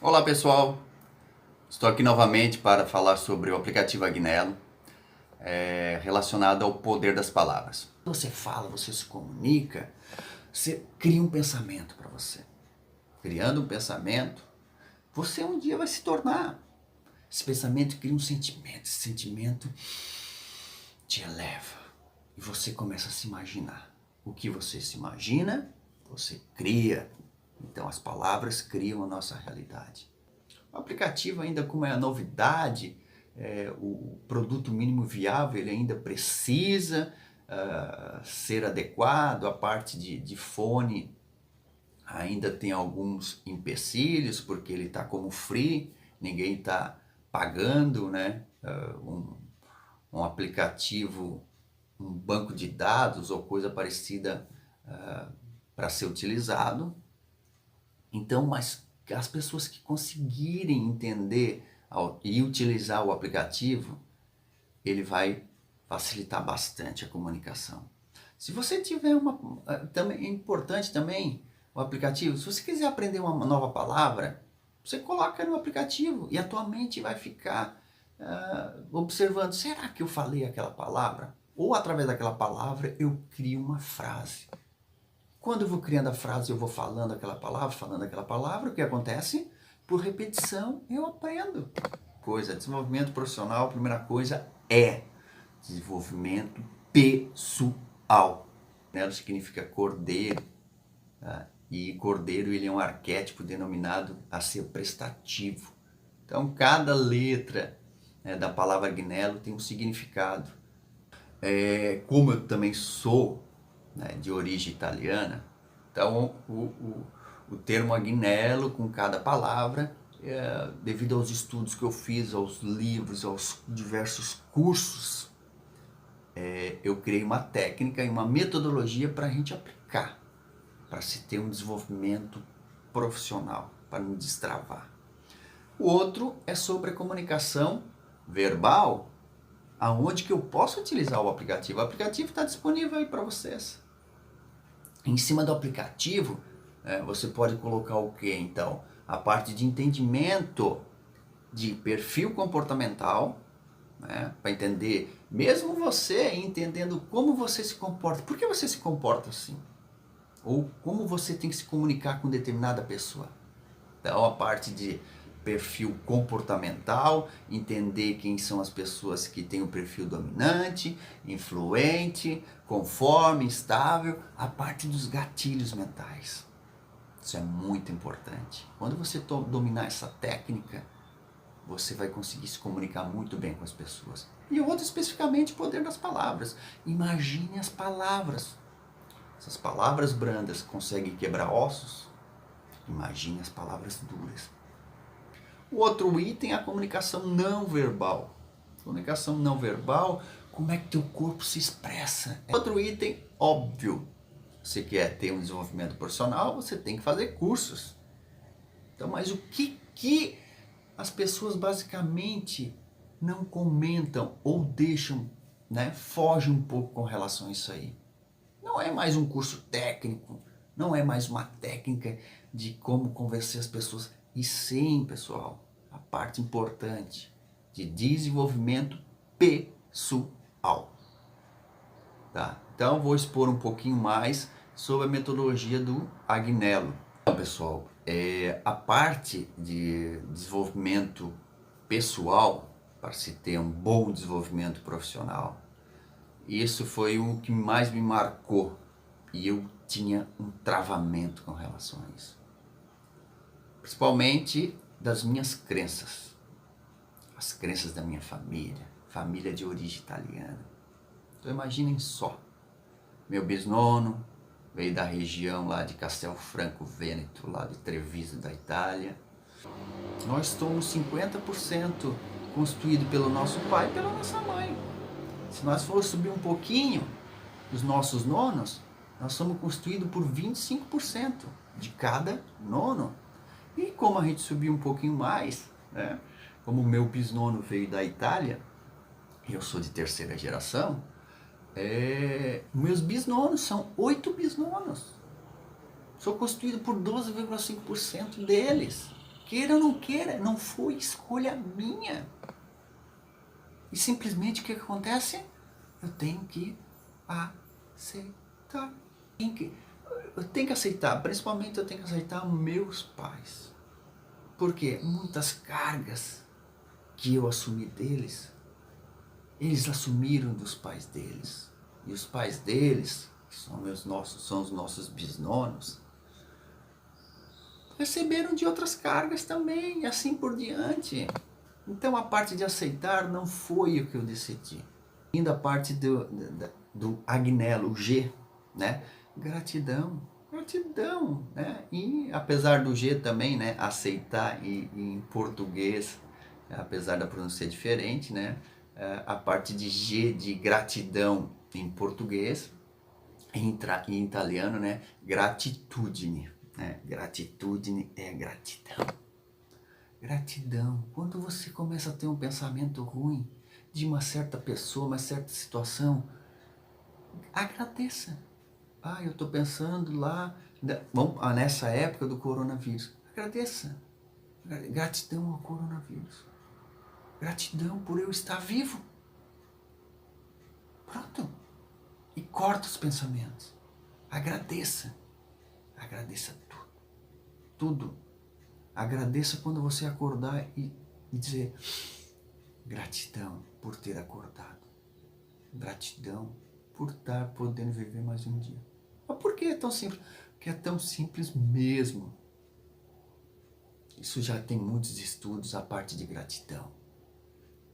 Olá pessoal, estou aqui novamente para falar sobre o aplicativo Agnello, relacionado ao poder das palavras. Quando você fala, você se comunica, você cria um pensamento para você. Criando um pensamento, você um dia vai se tornar. Esse pensamento cria um sentimento, esse sentimento te eleva e você começa a se imaginar. O que você se imagina, você cria. Então as palavras criam a nossa realidade. O aplicativo ainda, como é a novidade, o produto mínimo viável, ele ainda precisa ser adequado. A parte de fone ainda tem alguns empecilhos, porque ele está como free, ninguém está pagando, né? Um aplicativo, um banco de dados ou coisa parecida para ser utilizado. Então, mas as pessoas que conseguirem entender e utilizar o aplicativo, ele vai facilitar bastante a comunicação. Se você tiver também é importante também o aplicativo, se você quiser aprender uma nova palavra, você coloca no aplicativo e a tua mente vai ficar observando, será que eu falei aquela palavra? Ou através daquela palavra eu crio uma frase. Quando eu vou criando a frase, eu vou falando aquela palavra, o que acontece? Por repetição, eu aprendo. Desenvolvimento profissional, a primeira coisa é desenvolvimento pessoal. Nero significa cordeiro, tá? E cordeiro, ele é um arquétipo denominado a ser prestativo. Então, cada letra, né, da palavra Agnello tem um significado. Como eu também sou, né, de origem italiana, então o termo Agnello com cada palavra, devido aos estudos que eu fiz, aos livros, aos diversos cursos, eu criei uma técnica e uma metodologia para a gente aplicar, para se ter um desenvolvimento profissional, para não destravar. O outro é sobre a comunicação verbal, aonde que eu posso utilizar o aplicativo. O aplicativo está disponível aí para vocês. Em cima do aplicativo, você pode colocar o que então? A parte de entendimento de perfil comportamental, né? Para entender, mesmo você entendendo como você se comporta, por que você se comporta assim? Ou como você tem que se comunicar com determinada pessoa. Então a parte de perfil comportamental, entender quem são as pessoas que têm o perfil dominante, influente, conforme, estável, a parte dos gatilhos mentais. Isso é muito importante. Quando você dominar essa técnica, você vai conseguir se comunicar muito bem com as pessoas. E o outro especificamente, o poder das palavras. Imagine as palavras. Essas palavras brandas conseguem quebrar ossos. Imagine as palavras duras. O outro item é a comunicação não verbal. Comunicação não verbal, como é que teu corpo se expressa. Outro item, óbvio. Você quer ter um desenvolvimento profissional, você tem que fazer cursos. Então, mas o que as pessoas basicamente não comentam ou deixam, né, fogem um pouco com relação a isso aí? Não é mais um curso técnico, não é mais uma técnica de como convencer as pessoas. E sim, pessoal, a parte importante de desenvolvimento pessoal. Tá? Então vou expor um pouquinho mais sobre a metodologia do Agnello. Então, pessoal, a parte de desenvolvimento pessoal, para se ter um bom desenvolvimento profissional, isso foi o que mais me marcou. E eu tinha um travamento com relação a isso. Principalmente das minhas crenças. As crenças da minha família. Família de origem italiana. Então imaginem só. Meu bisnono veio da região lá de Castelfranco Vêneto, lá de Treviso, da Itália. Nós somos 50% constituídos pelo nosso pai e pela nossa mãe. Se nós formos subir um pouquinho, os nossos nonos, nós somos constituídos por 25% de cada nono. E como a gente subiu um pouquinho mais, né? Como o meu bisnono veio da Itália, eu sou de terceira geração, meus bisnonos são 8 bisnonos. Sou constituído por 12,5% deles. Queira ou não queira, não foi escolha minha. E simplesmente o que acontece? Eu tenho que aceitar. Eu tenho que aceitar, principalmente eu tenho que aceitar meus pais. Porque muitas cargas que eu assumi deles, eles assumiram dos pais deles. E os pais deles, que são os nossos bisnonos, receberam de outras cargas também, e assim por diante. Então a parte de aceitar não foi o que eu decidi. Ainda a parte do agnello, o G, né? Gratidão, gratidão, né? E apesar do G também, né? Aceitar em português, apesar da pronúncia ser diferente, né? A parte de G de gratidão em português, em italiano, né? Gratitudine, né? Gratitudine é gratidão. Gratidão. Quando você começa a ter um pensamento ruim de uma certa pessoa, uma certa situação, agradeça. Eu estou pensando lá, nessa época do coronavírus. Agradeça. Gratidão ao coronavírus. Gratidão por eu estar vivo. Pronto. E corta os pensamentos. Agradeça. Agradeça tudo. Tudo. Agradeça quando você acordar e dizer gratidão por ter acordado. Gratidão por estar podendo viver mais um dia. Mas por que é tão simples? Porque é tão simples mesmo. Isso já tem muitos estudos, a parte de gratidão.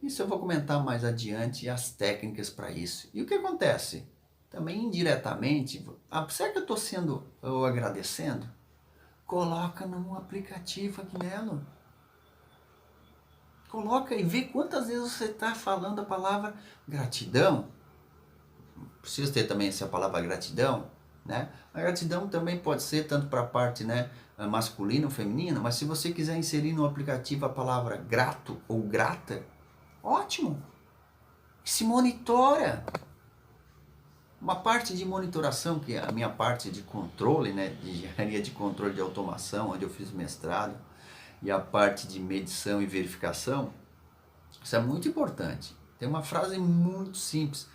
Isso eu vou comentar mais adiante, as técnicas para isso. E o que acontece? Também indiretamente, será que eu estou agradecendo? Coloca num aplicativo Agnello. Coloca e vê quantas vezes você está falando a palavra gratidão. Precisa ter também essa palavra gratidão, né? A gratidão também pode ser tanto para a parte, né, masculina ou feminina, mas se você quiser inserir no aplicativo a palavra grato ou grata, ótimo. Se monitora. Uma parte de monitoração, que é a minha parte de controle, né, de engenharia de controle de automação, onde eu fiz mestrado, e a parte de medição e verificação, isso é muito importante. Tem uma frase muito simples: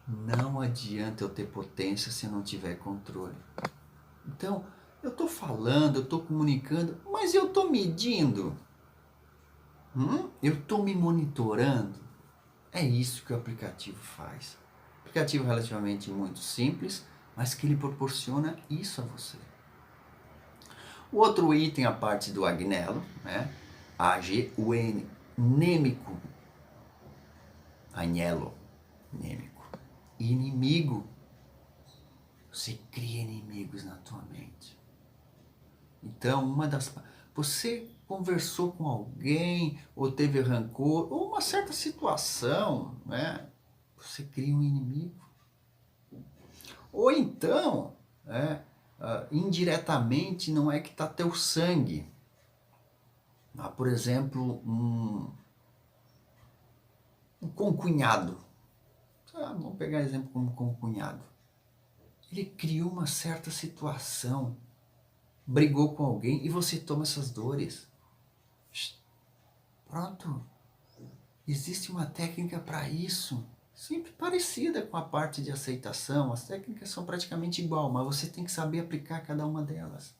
não adianta eu ter potência se não tiver controle. Então, eu estou falando, eu estou comunicando, mas eu estou medindo? Eu estou me monitorando? É isso que o aplicativo faz. Aplicativo relativamente muito simples, mas que ele proporciona isso a você. O outro item, a parte do Agnello, né? AGUN, nêmico. Agnello, nêmico. Inimigo. Você cria inimigos na tua mente. Então, você conversou com alguém, ou teve rancor, ou uma certa situação, né? Você cria um inimigo. Ou então, indiretamente, não é que está teu sangue. Por exemplo, um concunhado. Vamos pegar exemplo como concunhado. Ele criou uma certa situação, brigou com alguém e você toma essas dores. Pronto. Existe uma técnica para isso. Sempre parecida com a parte de aceitação. As técnicas são praticamente igual, mas você tem que saber aplicar cada uma delas.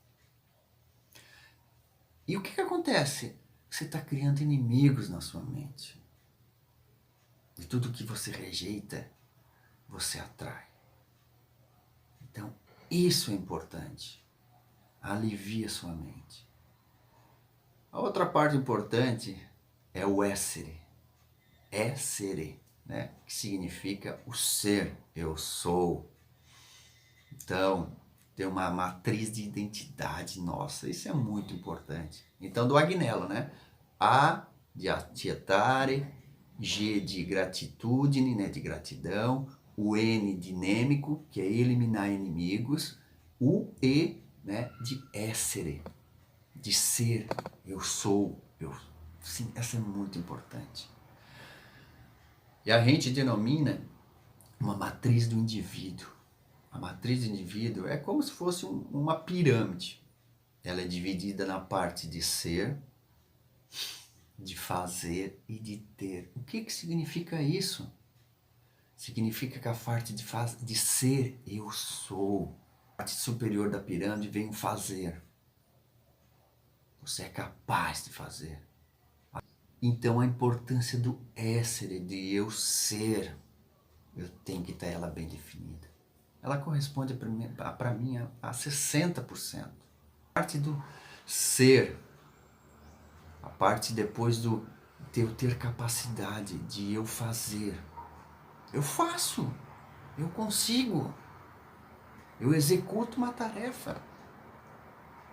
E o que acontece? Você está criando inimigos na sua mente. E tudo que você rejeita, você atrai. Então, isso é importante. Alivia sua mente. A outra parte importante é o essere. Essere, né? Que significa o ser, eu sou. Então, tem uma matriz de identidade nossa. Isso é muito importante. Então, do Agnello, né? A de accettare, G de gratitudine, né? De gratidão. O N de nêmico, que é eliminar inimigos. O E, né? De essere, de ser, eu sou. Sim, essa é muito importante. E a gente denomina uma matriz do indivíduo. A matriz do indivíduo é como se fosse uma pirâmide. Ela é dividida na parte de ser, de fazer e de ter. O que significa isso? Significa que a parte de ser, eu sou. A parte superior da pirâmide vem o fazer. Você é capaz de fazer. Então a importância do essere, de eu ser, eu tenho que ter ela bem definida. Ela corresponde para mim a 60%. A parte do ser, a parte depois do de eu ter capacidade de eu fazer. Eu faço, eu consigo, eu executo uma tarefa,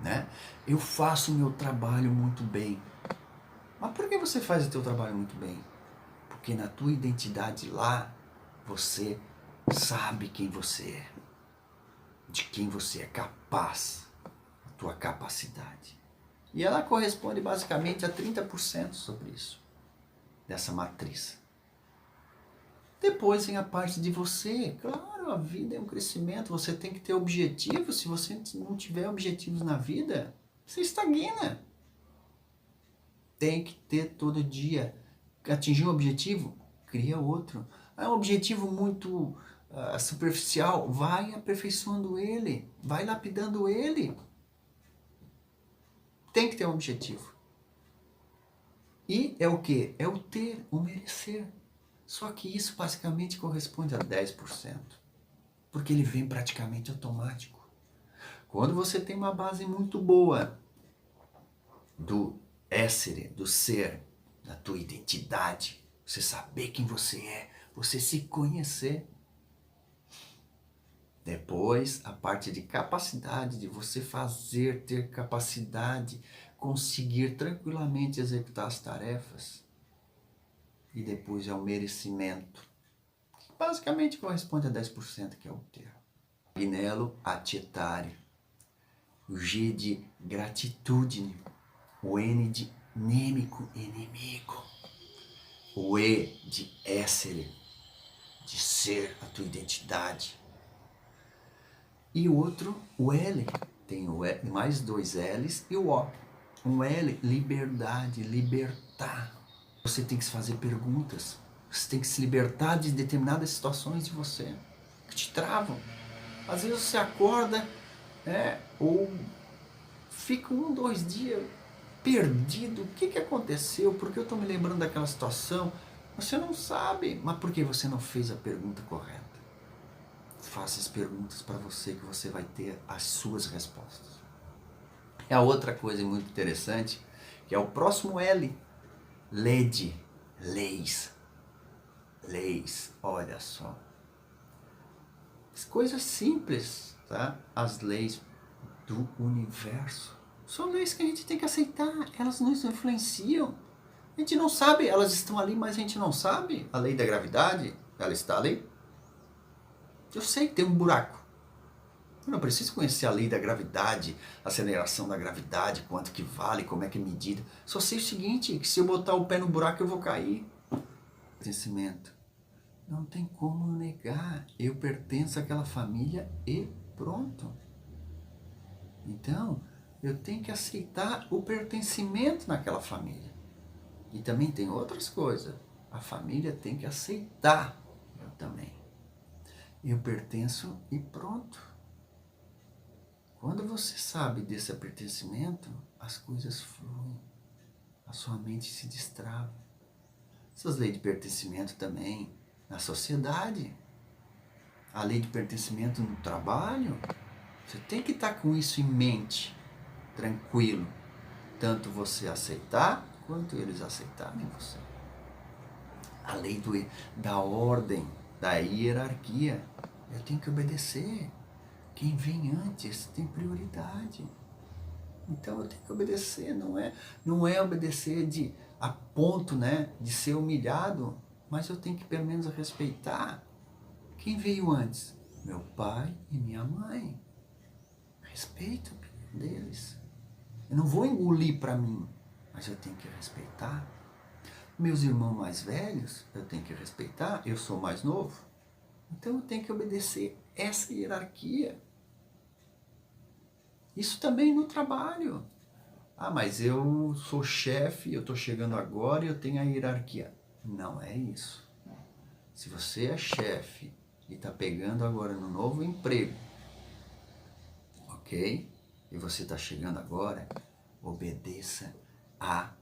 né? Eu faço o meu trabalho muito bem. Mas por que você faz o teu trabalho muito bem? Porque na tua identidade lá, você sabe quem você é, de quem você é capaz, a tua capacidade. E ela corresponde basicamente a 30% sobre isso, dessa matriz. Depois vem a parte de você. Claro, a vida é um crescimento, você tem que ter objetivos. Se você não tiver objetivos na vida, você estagna. Tem que ter todo dia. Atingir um objetivo, cria outro. É um objetivo muito superficial, vai aperfeiçoando ele, vai lapidando ele. Tem que ter um objetivo. E é o que? É o ter, o merecer. Só que isso basicamente corresponde a 10%, porque ele vem praticamente automático. Quando você tem uma base muito boa do essere, do ser, da tua identidade, você saber quem você é, você se conhecer. Depois, a parte de capacidade, de você fazer, ter capacidade, conseguir tranquilamente executar as tarefas. E depois é o merecimento, que basicamente corresponde a 10%, que é o ter. Agnello accettare, o G de gratitude, o N de nêmico, inimigo, o E de essere, de ser, a tua identidade. E o outro, o L, tem o L, mais 2 L's e o O. Um L, liberdade, libertar. Você tem que se fazer perguntas. Você tem que se libertar de determinadas situações de você que te travam. Às vezes você acorda, ou fica 1, 2 dias perdido. O que aconteceu? Por que eu estou me lembrando daquela situação? Você não sabe, mas por que você não fez a pergunta correta? Faça as perguntas para você que você vai ter as suas respostas. E a outra coisa muito interessante, que é o próximo L, lede, leis. Leis, olha só. Coisas simples, tá? As leis do universo. São leis que a gente tem que aceitar, elas nos influenciam. A gente não sabe, elas estão ali, mas a gente não sabe. A lei da gravidade, ela está ali. Eu sei que tem um buraco. Eu não preciso conhecer a lei da gravidade, a aceleração da gravidade, quanto que vale, como é que é medida. Só sei o seguinte, que se eu botar o pé no buraco eu vou cair. Pertencimento. Não tem como negar. Eu pertenço àquela família e pronto. Então, eu tenho que aceitar o pertencimento naquela família. E também tem outras coisas. A família tem que aceitar. Eu também. Eu pertenço e pronto. Quando você sabe desse pertencimento, as coisas fluem. A sua mente se destrava. Essas leis de pertencimento também na sociedade. A lei de pertencimento no trabalho. Você tem que estar com isso em mente, tranquilo. Tanto você aceitar, quanto eles aceitarem você. A lei da ordem, da hierarquia. Eu tenho que obedecer. Quem vem antes tem prioridade. Então eu tenho que obedecer, não é obedecer a ponto, de ser humilhado, mas eu tenho que pelo menos respeitar. Quem veio antes? Meu pai e minha mãe. Respeito a opinião deles. Eu não vou engolir para mim, mas eu tenho que respeitar. Meus irmãos mais velhos, eu tenho que respeitar, eu sou mais novo. Então eu tenho que obedecer essa hierarquia. Isso também no trabalho. Ah, mas eu sou chefe, eu estou chegando agora e eu tenho a hierarquia. Não é isso. Se você é chefe e está pegando agora no novo emprego, ok? E você está chegando agora, obedeça a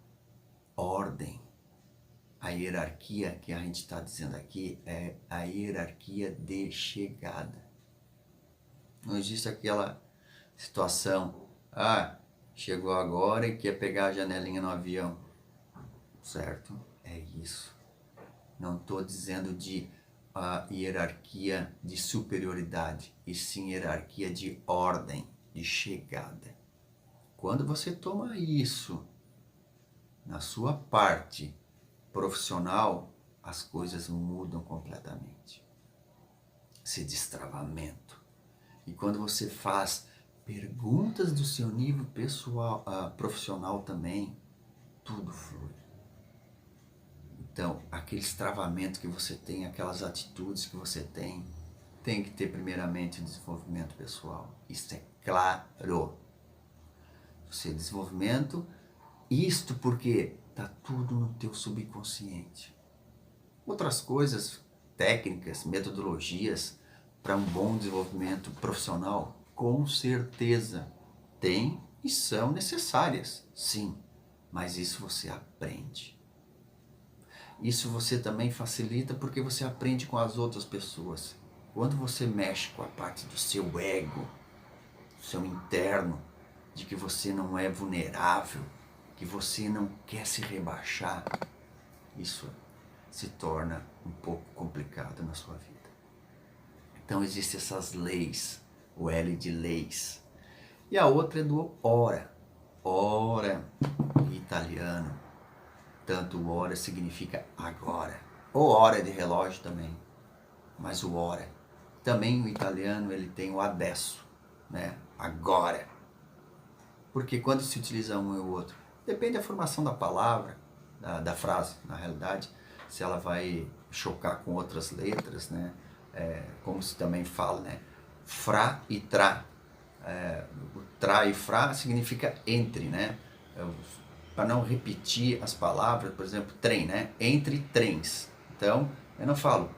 ordem. A hierarquia que a gente está dizendo aqui é a hierarquia de chegada. Não existe aquela situação, chegou agora e quer pegar a janelinha no avião. Certo? É isso. Não estou dizendo de hierarquia de superioridade, e sim hierarquia de ordem, de chegada. Quando você toma isso na sua parte profissional, as coisas mudam completamente. Esse destravamento. E quando você faz perguntas do seu nível pessoal, profissional também, tudo flui. Então, aquele destravamento que você tem, aquelas atitudes que você tem que ter primeiramente o desenvolvimento pessoal. Isso é claro. Você desenvolvimento, isto porque está tudo no teu subconsciente. Outras coisas, técnicas, metodologias para um bom desenvolvimento profissional, com certeza tem e são necessárias, sim. Mas isso você aprende. Isso você também facilita porque você aprende com as outras pessoas. Quando você mexe com a parte do seu ego, do seu interno, de que você não é vulnerável, que você não quer se rebaixar, isso se torna um pouco complicado na sua vida. Então existem essas leis, o L de leis. E a outra é do ora. Ora, em italiano, tanto hora significa agora, ou hora de relógio também, mas o ora. Também o italiano ele tem o adesso, né? Agora. Porque quando se utiliza um e o outro, depende da formação da palavra, da frase, na realidade, se ela vai chocar com outras letras, né? Como se também fala, né? Fra e tra. O tra e fra significa entre, né? Para não repetir as palavras, por exemplo, trem, né? Entre trens. Então, eu não falo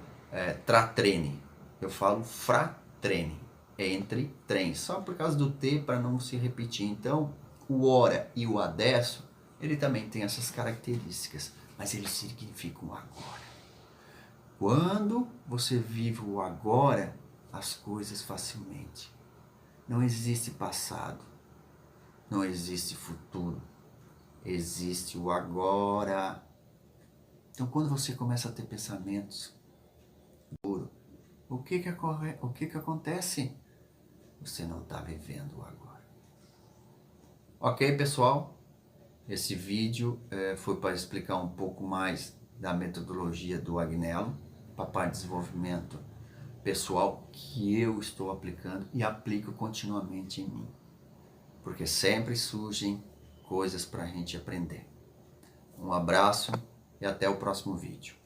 tra-trene, eu falo fra-trene, entre trens, só por causa do T para não se repetir. Então, o ora e o adesso, ele também tem essas características, mas eles significam agora. Quando você vive o agora, as coisas facilmente. Não existe passado, não existe futuro. Existe o agora. Então, quando você começa a ter pensamentos, o que acontece? Você não está vivendo o agora. Ok, pessoal? Esse vídeo foi para explicar um pouco mais da metodologia do Agnello, para a parte de desenvolvimento pessoal que eu estou aplicando e aplico continuamente em mim. Porque sempre surgem coisas para a gente aprender. Um abraço e até o próximo vídeo.